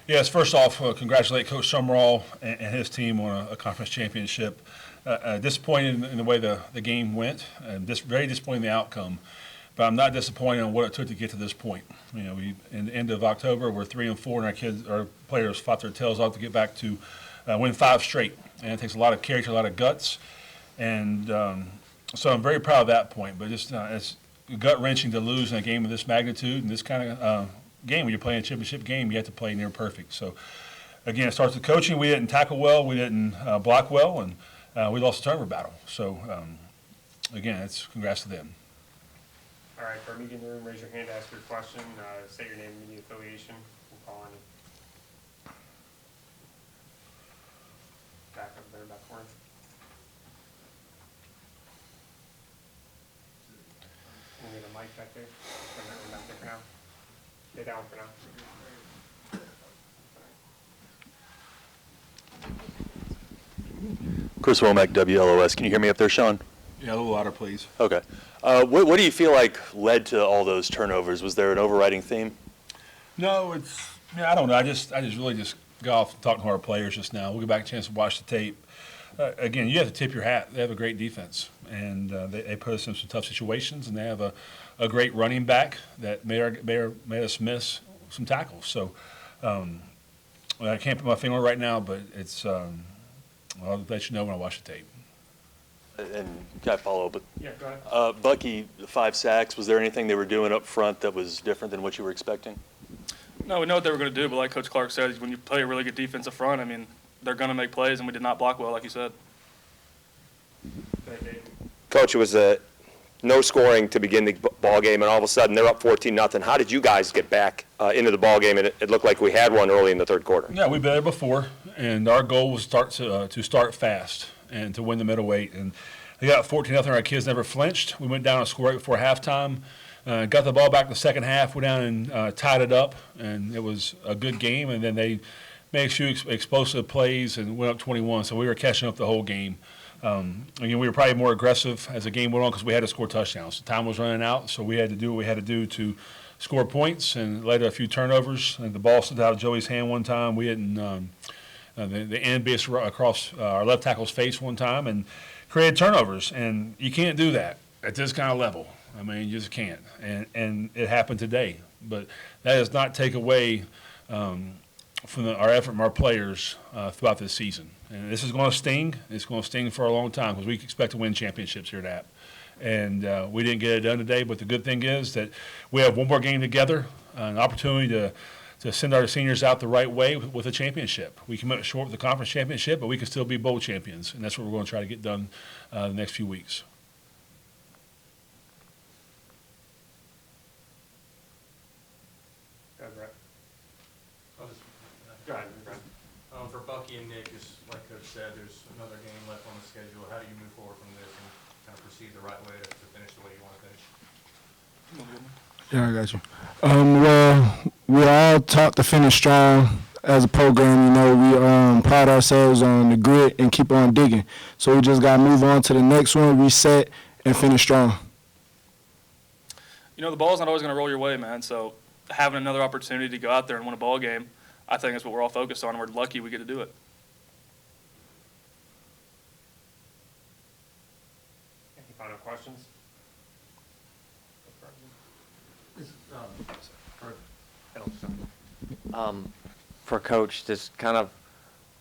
Yes, first off, congratulate Coach Sumrall and his team on a conference championship. Disappointed in the way the game went, and very disappointed in the outcome. But I'm not disappointed in what it took to get to this point. You know, in the end of October, we're 3-4, and our players fought their tails off to get back to win 5 straight. And it takes a lot of character, a lot of guts, and so I'm very proud of that point. But just it's gut wrenching to lose in a game of this magnitude and this kind of game. When you're playing a championship game, you have to play near perfect. So again, it starts with coaching. We didn't tackle well, we didn't block well, and we lost the turnover battle. So again, it's congrats to them. All right, for our media in the room, raise your hand to ask your question. State your name and media affiliation. We'll call on you. Back up there, back forward. We'll get a mic back there. Bring that one back there for now. Stay down for now. Chris Womack, WLOS. Can you hear me up there, Shawn? Yeah, a little louder, please. Okay. What do you feel like led to all those turnovers? Was there an overriding theme? No, I don't know. I really got off talking to our players just now. We'll get back a chance to watch the tape. Again, you have to tip your hat. They have a great defense, and they put us in some tough situations, and they have a great running back that made us miss some tackles. So I can't put my finger on it right now, but it's I'll let you know when I watch the tape. And can I follow up? Yeah, go ahead. Bucky, 5 sacks. Was there anything they were doing up front that was different than what you were expecting? No, we know what they were going to do, but like Coach Clark said, when you play a really good defense up front, I mean, they're going to make plays, and we did not block well, like you said. Coach, it was no scoring to begin the ball game, and all of a sudden they're up 14-0. How did you guys get back into the ball game? And it looked like we had one early in the third quarter. Yeah, we've been there before, and our goal was to start fast and to win the middleweight. And they got 14-0. Our kids never flinched. We went down and scored right before halftime. Got the ball back in the second half. Went down and tied it up, and it was a good game. And then they made a few explosive plays and went up 21. So we were catching up the whole game. Again, we were probably more aggressive as the game went on because we had to score touchdowns. The time was running out, so we had to do what we had to do to score points, and led to a few turnovers. And the ball slipped out of Joey's hand one time. We didn't the end base across our left tackle's face one time and created turnovers. And you can't do that at this kind of level. I mean, you just can't. And it happened today. But that does not take away from our effort from our players throughout this season. And this is going to sting. It's going to sting for a long time because we expect to win championships here at App. And we didn't get it done today. But the good thing is that we have one more game together, an opportunity to send our seniors out the right way with a championship. We come up short with the conference championship, but we can still be bowl champions, and that's what we're going to try to get done the next few weeks. Go ahead, Brett. Go ahead, Brett. For Bucky and Nick, just like Coach said, there's another game left on the schedule. How do you move forward from this and kind of proceed the right way to finish the way you want to finish? Yeah, I got you. Well, we all taught to finish strong as a program. You know, we pride ourselves on the grit and keep on digging. So we just got to move on to the next one, reset, and finish strong. You know, the ball's not always going to roll your way, man. So having another opportunity to go out there and win a ball game, I think that's what we're all focused on. We're lucky we get to do it. Any final questions? For Coach, this kind of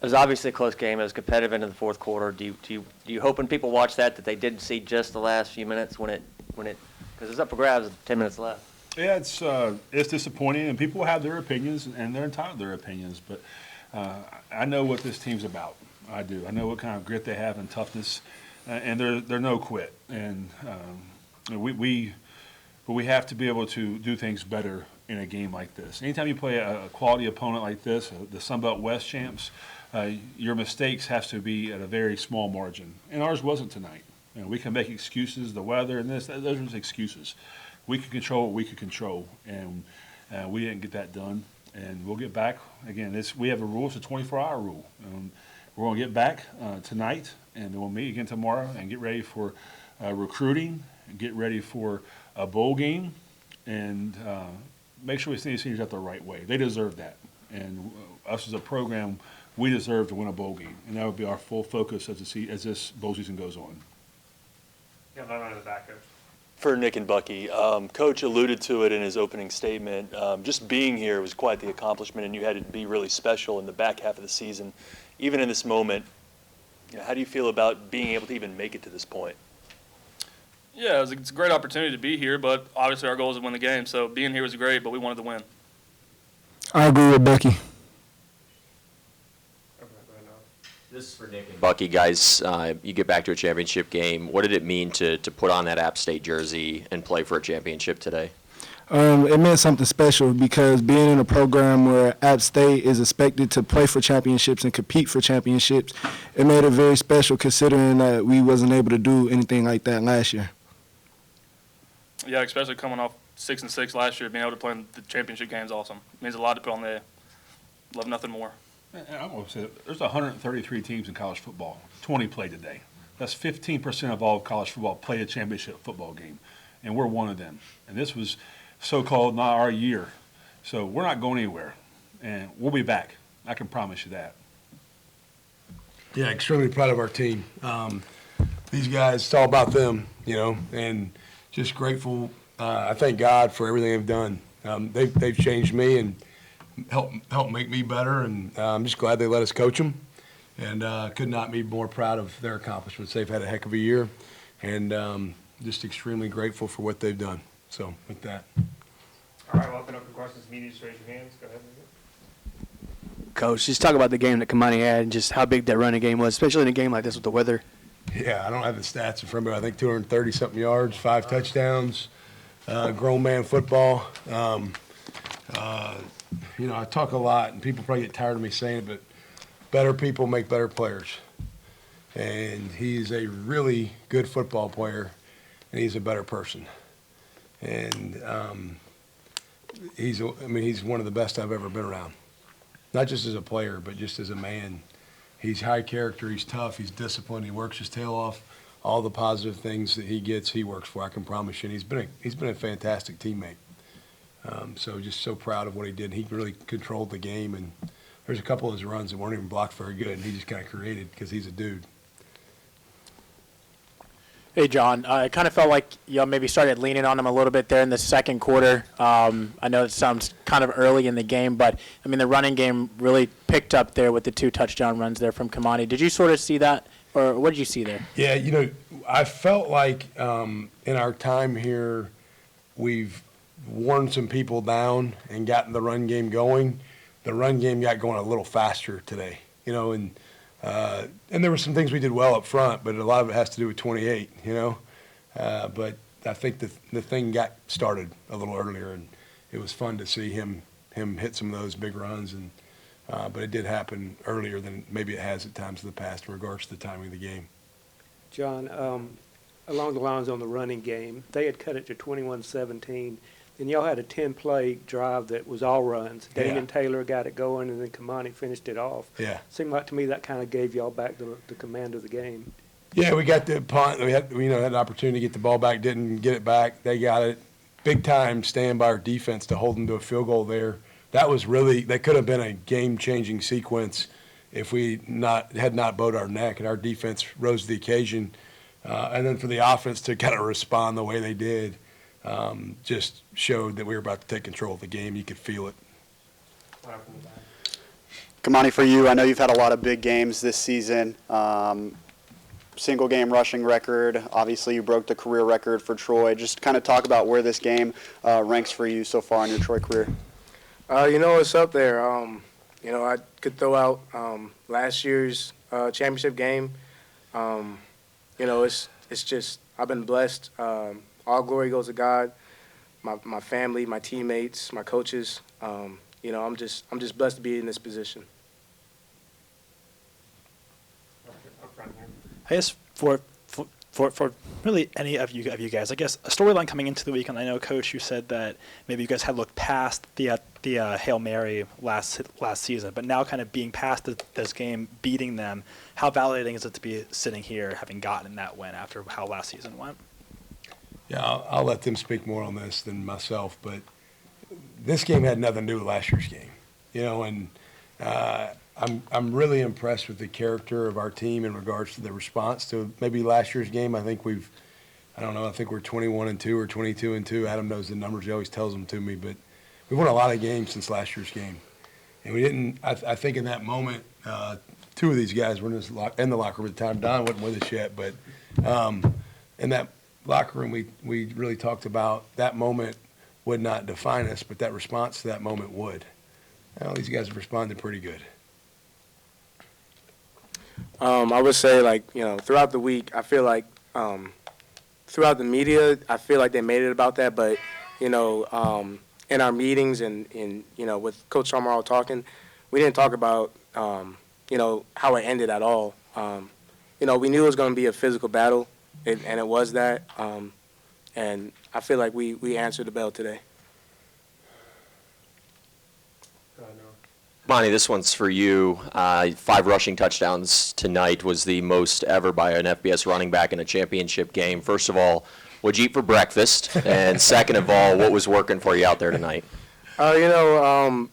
it was obviously a close game. It was competitive into the fourth quarter. Do you hope when people watch that they didn't see just the last few minutes when it because it's up for grabs with 10 minutes left? Yeah, it's disappointing, and people have their opinions, and they're entitled to their opinions. But I know what this team's about. I do. I know what kind of grit they have and toughness, and they're no quit. And we have to be able to do things better in a game like this. Anytime you play a quality opponent like this, the Sunbelt West champs, your mistakes have to be at a very small margin, and ours wasn't tonight. You know, we can make excuses, the weather and those are just excuses. We can control what we could control, and we didn't get that done. And we'll get back again. We have a rule; it's a 24-hour rule. We're going to get back tonight, and then we'll meet again tomorrow and get ready for recruiting, and get ready for a bowl game, and make sure we send these seniors out the right way. They deserve that. And us as a program, we deserve to win a bowl game, and that would be our full focus as this bowl season goes on. Yeah, I'm on the back, Coach. For Nick and Bucky, Coach alluded to it in his opening statement. Just being here was quite the accomplishment, and you had to be really special in the back half of the season. Even in this moment, how do you feel about being able to even make it to this point? Yeah, it's a great opportunity to be here, but obviously our goal is to win the game. So being here was great, but we wanted to win. I agree with Bucky. Okay, go ahead, Noah. This is for Nick and Bucky, guys. You get back to a championship game. What did it mean to put on that App State jersey and play for a championship today? It meant something special because being in a program where App State is expected to play for championships and compete for championships, it made it very special considering that we wasn't able to do anything like that last year. Yeah, especially coming off 6-6 last year, being able to play in the championship game is awesome. It means a lot to put on there. Love nothing more. And I'm going to say there's 133 teams in college football. 20 played today. That's 15% of all college football play a championship football game, and we're one of them. And this was so-called not our year. So we're not going anywhere, and we'll be back. I can promise you that. Yeah, extremely proud of our team. These guys, it's all about them, and just grateful. I thank God for everything they've done. They've changed me and helped make me better, and I'm just glad they let us coach them. And could not be more proud of their accomplishments. They've had a heck of a year, and just extremely grateful for what they've done. So with that. All right, we'll open up for questions. Media, just raise your hands. Go ahead. Coach, just talk about the game that Kamani had and just how big that running game was, especially in a game like this with the weather. Yeah, I don't have the stats in front of me. I think 230-something yards, 5 touchdowns, grown man football. I talk a lot, and people probably get tired of me saying it, but better people make better players. And he's a really good football player, and he's a better person. And he's one of the best I've ever been around. Not just as a player, but just as a man. He's high character, he's tough, he's disciplined, he works his tail off. All the positive things that he gets, he works for, I can promise you. And he's been a fantastic teammate. So just so proud of what he did. He really controlled the game, and there's a couple of his runs that weren't even blocked very good, and he just kind of created because he's a dude. Hey, John, it kind of felt like y'all maybe started leaning on him a little bit there in the second quarter. I know it sounds kind of early in the game, but, the running game really picked up there with the 2 touchdown runs there from Kamani. Did you sort of see that, or what did you see there? Yeah, I felt like in our time here, we've worn some people down and gotten the run game going. The run game got going a little faster today, and there were some things we did well up front, but a lot of it has to do with 28, But I think the thing got started a little earlier, and it was fun to see him hit some of those big runs. And but it did happen earlier than maybe it has at times in the past in regards to the timing of the game. John, along the lines on the running game, they had cut it to 21-17. Then y'all had a 10-play drive that was all runs. Yeah. Damon Taylor got it going, and then Kamani finished it off. Yeah. Seemed like to me that kind of gave y'all back the command of the game. Yeah, we got the punt. We had an opportunity to get the ball back, didn't get it back. They got it. Big time stand by our defense to hold them to a field goal there. That could have been a game-changing sequence if we had not bowed our neck, and our defense rose to the occasion. And then for the offense to kind of respond the way they did, just showed that we were about to take control of the game. You could feel it. Kamani, for you, I know you've had a lot of big games this season. Single game rushing record. Obviously, you broke the career record for Troy. Just kind of talk about where this game ranks for you so far in your Troy career. It's up there. I could throw out last year's championship game. It's just I've been blessed. All glory goes to God, my family, my teammates, my coaches. I'm just blessed to be in this position. I guess for really any of you guys, I guess a storyline coming into the weekend. I know, Coach, you said that maybe you guys had looked past the Hail Mary last season, but now kind of being past this game, beating them. How validating is it to be sitting here having gotten that win after how last season went? Yeah, I'll let them speak more on this than myself, but this game had nothing to do with last year's game, and I'm really impressed with the character of our team in regards to the response to maybe last year's game. I think I think we're 21-2 or 22-2. Adam knows the numbers. He always tells them to me, but we've won a lot of games since last year's game. And we didn't, I think in that moment, two of these guys were in the locker room at the time. Don wasn't with us yet, but in that locker room, we really talked about that moment would not define us, but that response to that moment would. Well, these guys have responded pretty good. I would say, throughout the week, I feel like throughout the media, I feel like they made it about that. But, in our meetings and with Coach Sumrall talking, we didn't talk about, how it ended at all. We knew it was going to be a physical battle, and it was that. And I feel like we answered the bell today. Monty, this one's for you. 5 rushing touchdowns tonight was the most ever by an FBS running back in a championship game. First of all, what'd you eat for breakfast? And second of all, what was working for you out there tonight? I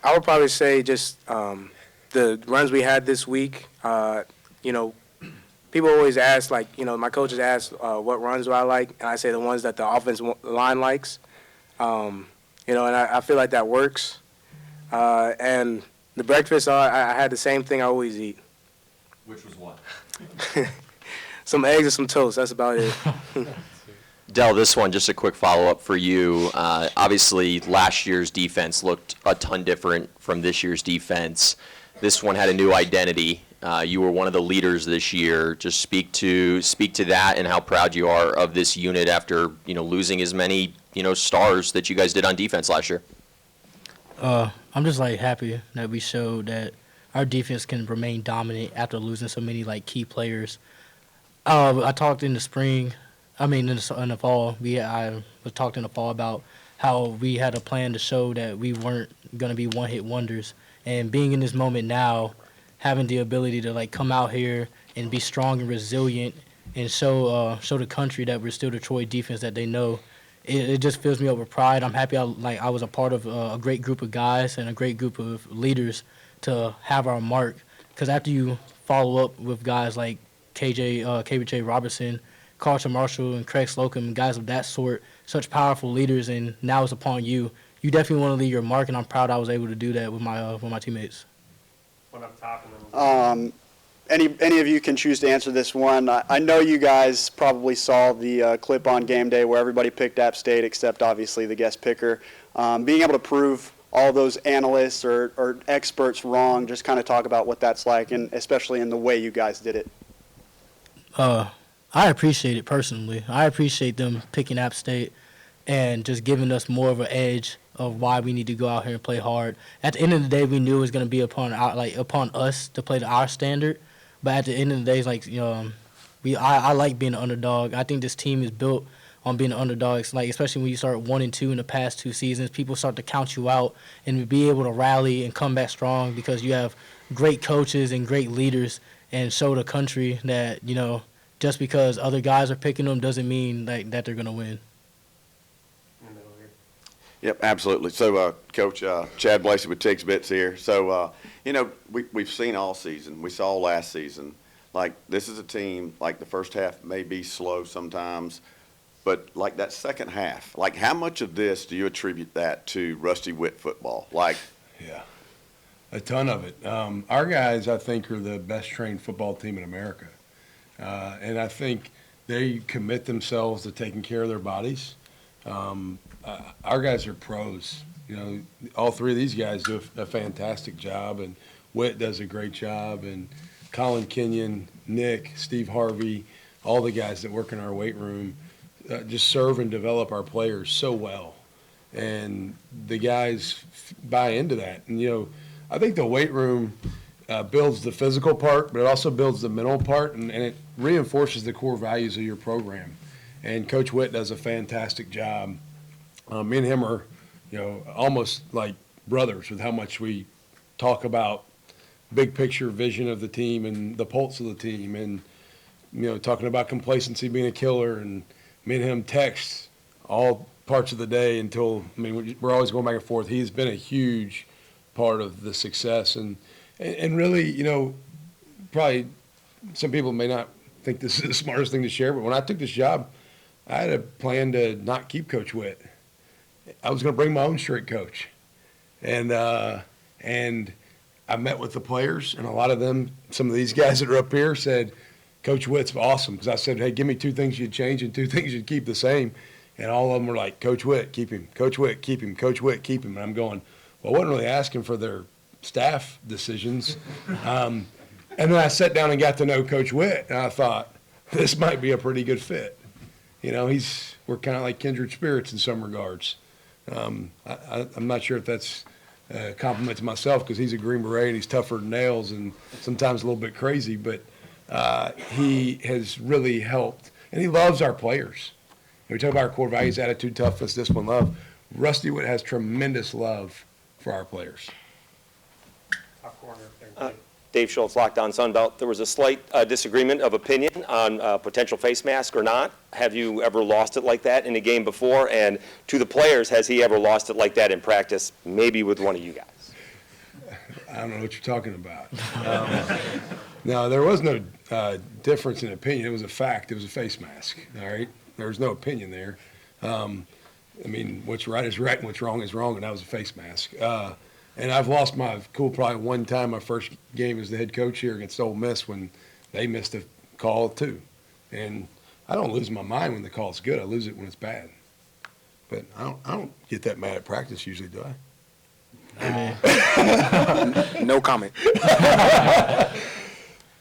would probably say just the runs we had this week. People always ask, my coaches ask, what runs do I like? And I say the ones that the offensive line likes. And I feel like that works. And the breakfast, I had the same thing I always eat. Which was what? Some eggs and some toast. That's about it. Del, this one, just a quick follow-up for you. Obviously, last year's defense looked a ton different from this year's defense. This one had a new identity. You were one of the leaders this year. Just speak to that and how proud you are of this unit after losing as many stars that you guys did on defense last year. I'm just happy that we showed that our defense can remain dominant after losing so many key players. I talked in the spring, in the fall. I was talking in the fall about how we had a plan to show that we weren't going to be one-hit wonders. And being in this moment now, having the ability to come out here and be strong and resilient and show the country that we're still the Troy defense that they know. It just fills me up with pride. I'm happy I was a part of a great group of guys and a great group of leaders to have our mark. Because after you follow up with guys like KJ Robertson, Carlton Marshall, and Craig Slocum, guys of that sort, such powerful leaders, and now it's upon you. You definitely want to leave your mark, and I'm proud I was able to do that with my teammates. One up top and then Any of you can choose to answer this one. I know you guys probably saw the clip on game day where everybody picked App State except obviously the guest picker. Being able to prove all those analysts or experts wrong, just kind of talk about what that's like, and especially in the way you guys did it. I appreciate it personally. I appreciate them picking App State and just giving us more of an edge of why we need to go out here and play hard. At the end of the day, we knew it was going to be upon us to play to our standard. But at the end of the day, I like being an underdog. I think this team is built on being an underdog. Especially when you start 1-2 in the past 2 seasons, people start to count you out and be able to rally and come back strong because you have great coaches and great leaders and show the country that just because other guys are picking them doesn't mean that they're going to win. Yep, absolutely. So, Coach Chad Blasey with Tiggs Bits here. So, we've seen all season. We saw last season. This is a team, the first half may be slow sometimes, but that second half, how much of this do you attribute that to Rusty Witt football? Yeah, a ton of it. Our guys, I think, are the best trained football team in America. And I think they commit themselves to taking care of their bodies. Our guys are pros. All 3 of these guys do a fantastic job, and Witt does a great job, and Colin Kenyon, Nick, Steve Harvey, all the guys that work in our weight room just serve and develop our players so well. And the guys buy into that. And, I think the weight room builds the physical part, but it also builds the mental part, and it reinforces the core values of your program. And Coach Witt does a fantastic job. Me and him are, almost like brothers with how much we talk about big picture vision of the team and the pulse of the team, and talking about complacency being a killer. And me and him text all parts of the day until we're always going back and forth. He's been a huge part of the success. And really, you know, probably some people may not think this is the smartest thing to share, but when I took this job, I had a plan to not keep Coach Witt. I was going to bring my own strength coach. And I met with the players, and a lot of them, some of these guys that are up here said, Coach Witt's awesome. Because I said, hey, give me 2 things you'd change and 2 things you'd keep the same. And all of them were like, Coach Witt, keep him. Coach Witt, keep him. Coach Witt, keep him. And I'm going, well, I wasn't really asking for their staff decisions. And then I sat down and got to know Coach Witt, and I thought, this might be a pretty good fit. You know, we're kind of like kindred spirits in some regards. I'm not sure if that's a compliment to myself because he's a Green Beret and he's tougher than nails and sometimes a little bit crazy, but he has really helped. And he loves our players. We talk about our core values, attitude, toughness, discipline, love. Rusty Witt has tremendous love for our players. Top corner there. Dave Schultz, Locked On Sunbelt. There was a slight disagreement of opinion on potential face mask or not. Have you ever lost it like that in a game before? And to the players, has he ever lost it like that in practice, maybe with one of you guys? I don't know what you're talking about. No, there was no difference in opinion. It was a fact. It was a face mask, all right? There was no opinion there. I mean, what's right is right and what's wrong is wrong, and that was a face mask. And I've lost my cool probably one time, my first game as the head coach here against Ole Miss when they missed a call too. And I don't lose my mind when the call's good. I lose it when it's bad. But I don't get that mad at practice usually, do I? No comment. All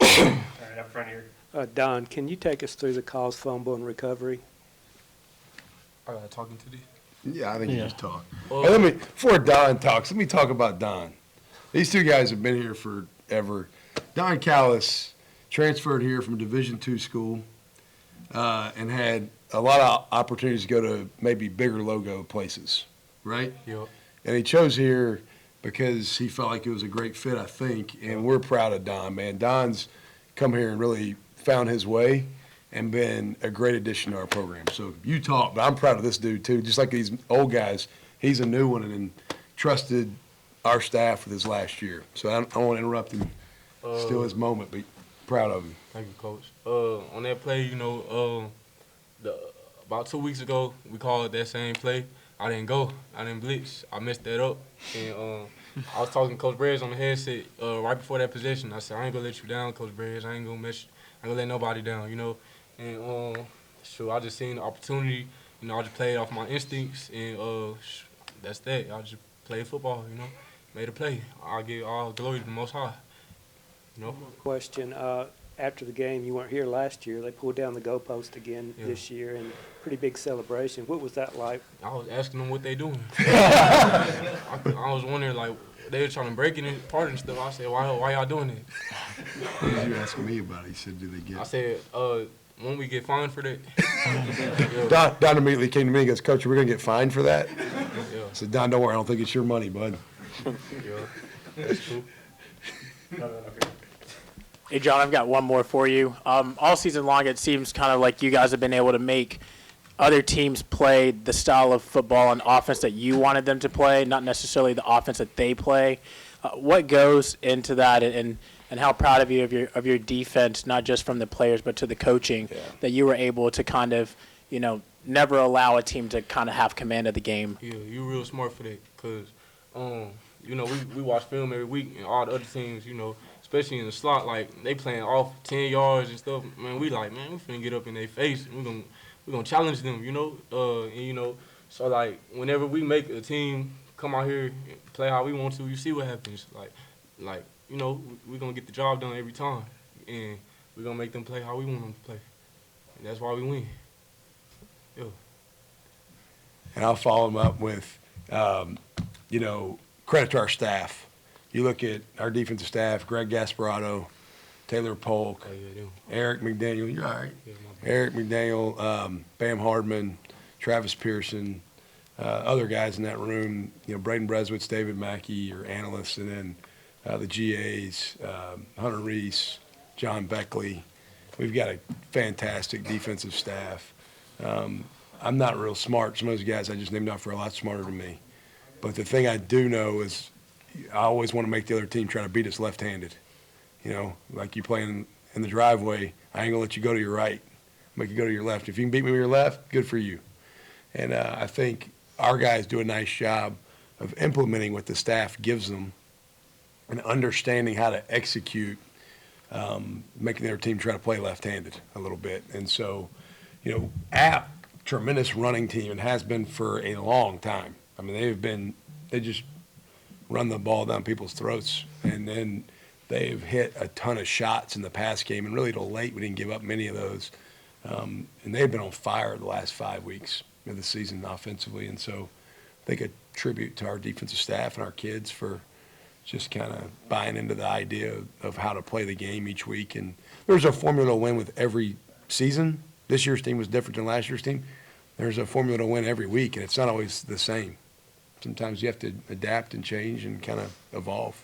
right, up front here. Don, can you take us through the cause, fumble, and recovery? Talking to the. Yeah, I think you just talk. Hey, before Don talks, let me talk about Don. These 2 guys have been here forever. Don Callis transferred here from a Division II school and had a lot of opportunities to go to maybe bigger logo places, right? Yep. And he chose here because he felt like it was a great fit, I think, and we're proud of Don, man. Don's come here and really found his way and been a great addition to our program. So you talk, but I'm proud of this dude too. Just like these old guys, he's a new one and trusted our staff with his last year. So I don't want to interrupt him, steal his moment, but proud of him. Thank you, Coach. On that play, you know, about 2 weeks ago, we called that same play. I didn't go. I didn't blitz. I messed that up. And I was talking to Coach Briggs on the headset right before that possession. I said, I ain't going to let you down, Coach Briggs. I ain't going to let nobody down, you know. And so I just seen the opportunity. You know, I just played off my instincts, and that's that. I just played football, you know, made a play. I give all glory to the Most High, you know. Question. After the game, you weren't here last year. They pulled down the goalpost again this year, and pretty big celebration. What was that like? I was asking them what they doing. I was wondering, like, they were trying to break it apart and stuff. I said, why y'all doing it? What was you asking me about? He said, do they get it? I said, won't we get fined for that? Don immediately came to me and goes, Coach, we're going to get fined for that? I said, Don, don't worry. I don't think it's your money, bud. Yeah, that's true. Hey, John, I've got one more for you. All season long, it seems kind of like you guys have been able to make other teams play the style of football and offense that you wanted them to play, not necessarily the offense that they play. What goes into that, and how proud of you of your defense, not just from the players but to the coaching, that you were able to kind of, you know, never allow a team to kind of have command of the game? Yeah, you're real smart for that, because, you know, we watch film every week, and all the other teams, you know, especially in the slot, like, they playing off 10 yards and stuff. Man, we finna get up in their face, and we're gonna challenge them, you know? And, you know, so, like, whenever we make a team come out here and play how we want to, you see what happens. Like you know, we're gonna get the job done every time, and we're gonna make them play how we want them to play. And that's why we win. Yeah. And I'll follow them up with, you know, credit to our staff. You look at our defensive staff, Greg Gasparotto, Taylor Polk, Eric McDaniel, you're all right. Eric McDaniel, Bam Hardman, Travis Pearson, other guys in that room, you know, Braden Breswitz, David Mackey, your analysts, and then the GAs, Hunter Reese, John Beckley. We've got a fantastic defensive staff. I'm not real smart. Some of those guys I just named off are a lot smarter than me. But the thing I do know is I always want to make the other team try to beat us left-handed. You know, like you playing in the driveway, I ain't gonna let you go to your right. Make you go to your left. If you can beat me with your left, good for you. And I think our guys do a nice job of implementing what the staff gives them and understanding how to execute, making their team try to play left-handed a little bit. And so, you know, App, tremendous running team and has been for a long time. I mean, they just run the ball down people's throats. And then they've hit a ton of shots in the pass game. And really till late, we didn't give up many of those. And they've been on fire the last 5 weeks of the season offensively. And so I think a tribute to our defensive staff and our kids for just kind of buying into the idea of how to play the game each week. And there's a formula to win with every season. This year's team was different than last year's team. There's a formula to win every week, and it's not always the same. Sometimes you have to adapt and change and kind of evolve.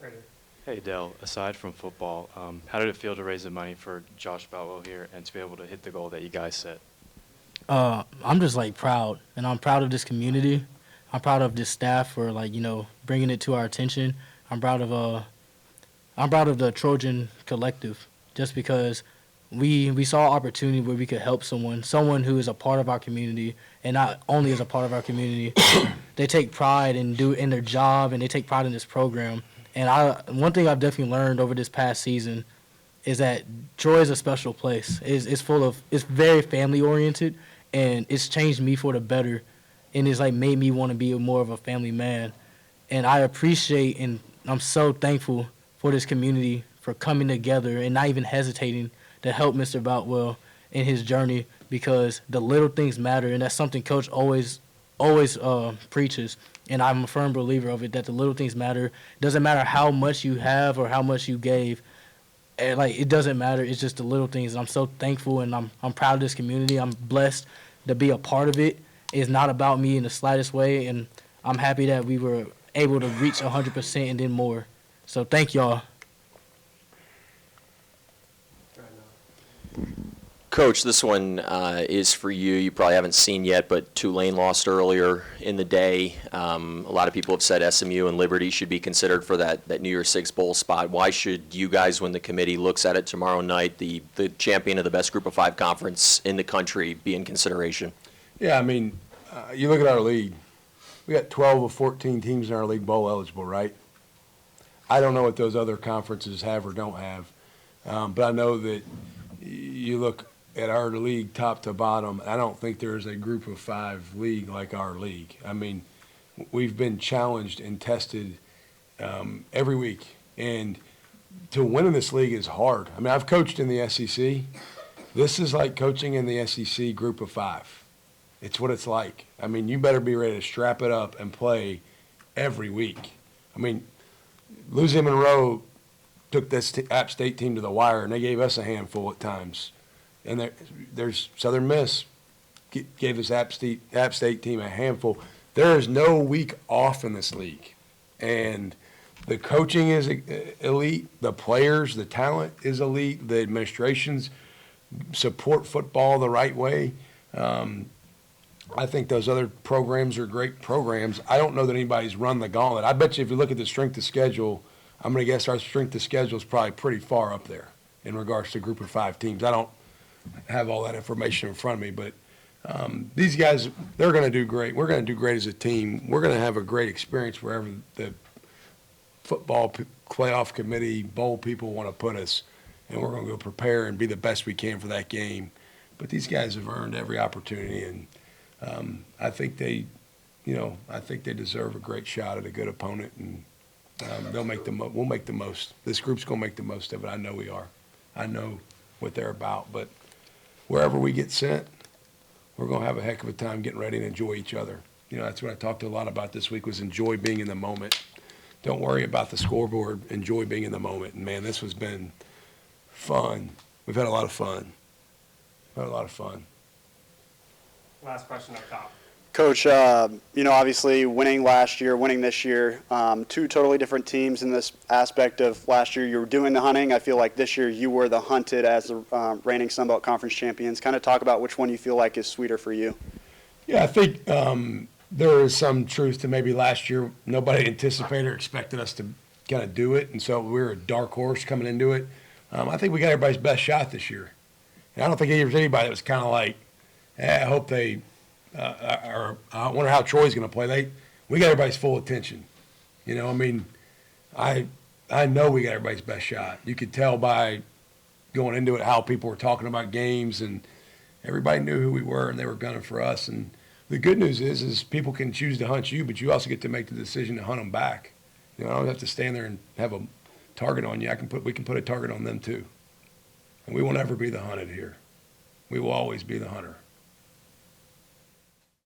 Right here. Hey, Dell, aside from football, how did it feel to raise the money for Josh Boutwell here and to be able to hit the goal that you guys set? I'm just like proud, and I'm proud of this community. I'm proud of this staff for like, you know, bringing it to our attention. I'm proud of the Trojan Collective, just because we saw an opportunity where we could help someone who is a part of our community, and not only is a part of our community, they take pride in their job, and they take pride in this program. And one thing I've definitely learned over this past season is that Troy is a special place. It's very family oriented, and it's changed me for the better, and it's like made me want to be more of a family man. And I appreciate and I'm so thankful for this community for coming together and not even hesitating to help Mr. Boutwell in his journey, because the little things matter, and that's something Coach always preaches. And I'm a firm believer of it, that the little things matter. It doesn't matter how much you have or how much you gave. And like, it doesn't matter. It's just the little things. And I'm so thankful, and I'm proud of this community. I'm blessed to be a part of it. It's not about me in the slightest way, and I'm happy that we were able to reach 100% and then more. So thank y'all. Coach, this one is for you. You probably haven't seen yet, but Tulane lost earlier in the day. A lot of people have said SMU and Liberty should be considered for that New Year's Six bowl spot. Why should you guys, when the committee looks at it tomorrow night, the champion of the best Group of Five conference in the country, be in consideration? Yeah, I mean, you look at our league. We got 12 of 14 teams in our league bowl eligible, right? I don't know what those other conferences have or don't have, but I know that you look at our league top to bottom, I don't think there's a Group of Five league like our league. I mean, we've been challenged and tested every week, and to win in this league is hard. I mean, I've coached in the SEC. This is like coaching in the SEC Group of Five. It's what it's like. I mean, you better be ready to strap it up and play every week. I mean, Louisiana Monroe took this App State team to the wire, and they gave us a handful at times. And there's Southern Miss gave this App State team a handful. There is no week off in this league. And the coaching is elite. The players, the talent is elite. The administrations support football the right way. I think those other programs are great programs. I don't know that anybody's run the gauntlet. I bet you if you look at the strength of schedule, I'm going to guess our strength of schedule is probably pretty far up there in regards to Group of Five teams. I don't have all that information in front of me, but these guys, they're going to do great. We're going to do great as a team. We're going to have a great experience wherever the football playoff committee, bowl people want to put us, and we're going to go prepare and be the best we can for that game. But these guys have earned every opportunity, and I think they deserve a great shot at a good opponent, and we'll make the most. This group's going to make the most of it. I know we are. I know what they're about, but wherever we get sent, we're going to have a heck of a time getting ready and enjoy each other. You know, that's what I talked a lot about this week, was enjoy being in the moment. Don't worry about the scoreboard. Enjoy being in the moment. And, man, this has been fun. We've had a lot of fun. Last question up top. Coach, obviously winning last year, winning this year, two totally different teams in this aspect of last year. You were doing the hunting. I feel like this year you were the hunted as the reigning Sun Belt Conference champions. Kind of talk about which one you feel like is sweeter for you. Yeah, I think there is some truth to maybe last year, nobody anticipated or expected us to kind of do it, and so we were a dark horse coming into it. I think we got everybody's best shot this year. And I don't think there was anybody that was kind of like, I hope they, or I wonder how Troy's going to play. We got everybody's full attention. You know, I mean, I know we got everybody's best shot. You could tell by going into it how people were talking about games, and everybody knew who we were, and they were gunning for us. And the good news is people can choose to hunt you, but you also get to make the decision to hunt them back. You know, I don't have to stand there and have a target on you. We can put a target on them too. And we won't ever be the hunted here. We will always be the hunter.